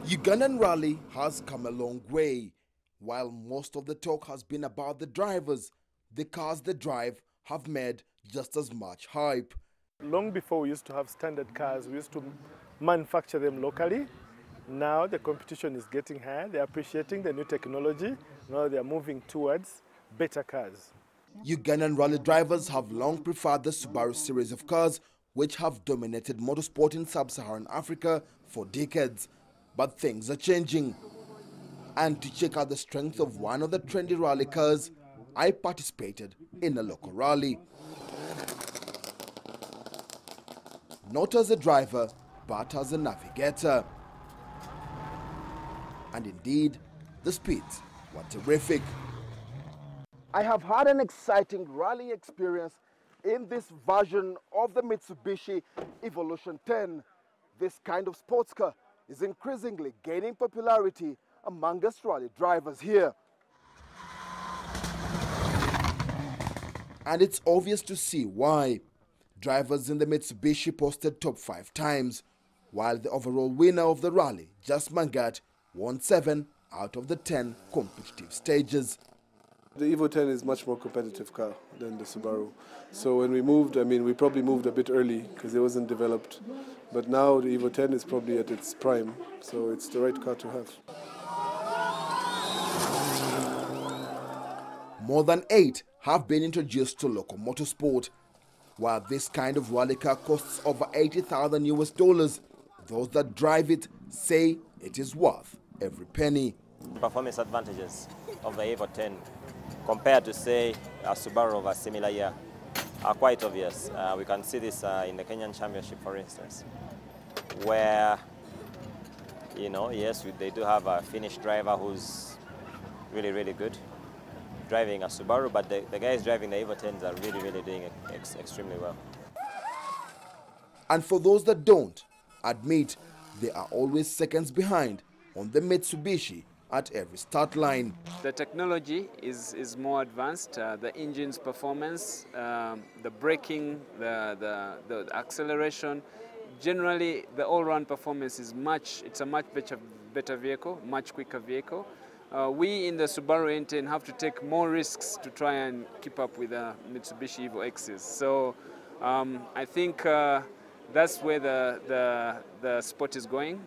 Ugandan rally has come a long way. While most of the talk has been about the drivers, the cars they drive have made just as much hype. Long before we used to have standard cars, we used to manufacture them locally. Now the competition is getting higher, they're appreciating the new technology, now they're moving towards better cars. Ugandan rally drivers have long preferred the Subaru series of cars which have dominated motorsport in sub-Saharan Africa for decades. But things are changing. And to check out the strength of one of the trendy rally cars, I participated in a local rally. Not as a driver, but as a navigator. And indeed, the speeds were terrific. I have had an exciting rally experience in this version of the Mitsubishi Evolution 10. This kind of sports car is increasingly gaining popularity amongst rally drivers here. And it's obvious to see why. Drivers in the Mitsubishi posted top 5 times, while the overall winner of the rally, Just Mangat, won 7 out of the 10 competitive stages. The Evo 10 is much more competitive car than the Subaru. So when we moved, we probably moved a bit early because it wasn't developed. But now the Evo 10 is probably at its prime, so it's the right car to have. More than 8 have been introduced to local motorsport. While this kind of rally car costs over $80,000, those that drive it say it is worth every penny. Performance advantages of the Evo 10 compared to, say, a Subaru of a similar year are quite obvious. We can see this in the Kenyan Championship, for instance, where, yes, they do have a Finnish driver who's really, really good driving a Subaru, but the guys driving the Evo 10s are really doing extremely well. And for those that don't, admit they are always seconds behind on the Mitsubishi at every start line. The technology is more advanced, the engine's performance, the braking, the acceleration. Generally, the all-round performance is it's a much better vehicle, much quicker vehicle. We in the Subaru N10 have to take more risks to try and keep up with the Mitsubishi Evo X's. So I think that's where the sport is going.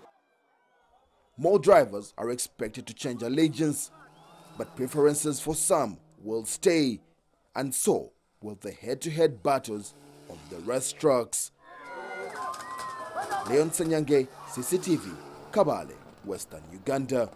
More drivers are expected to change allegiance, but preferences for some will stay, and so will the head-to-head battles of the race trucks. Leon Ssenyange, CCTV, Kabale, Western Uganda.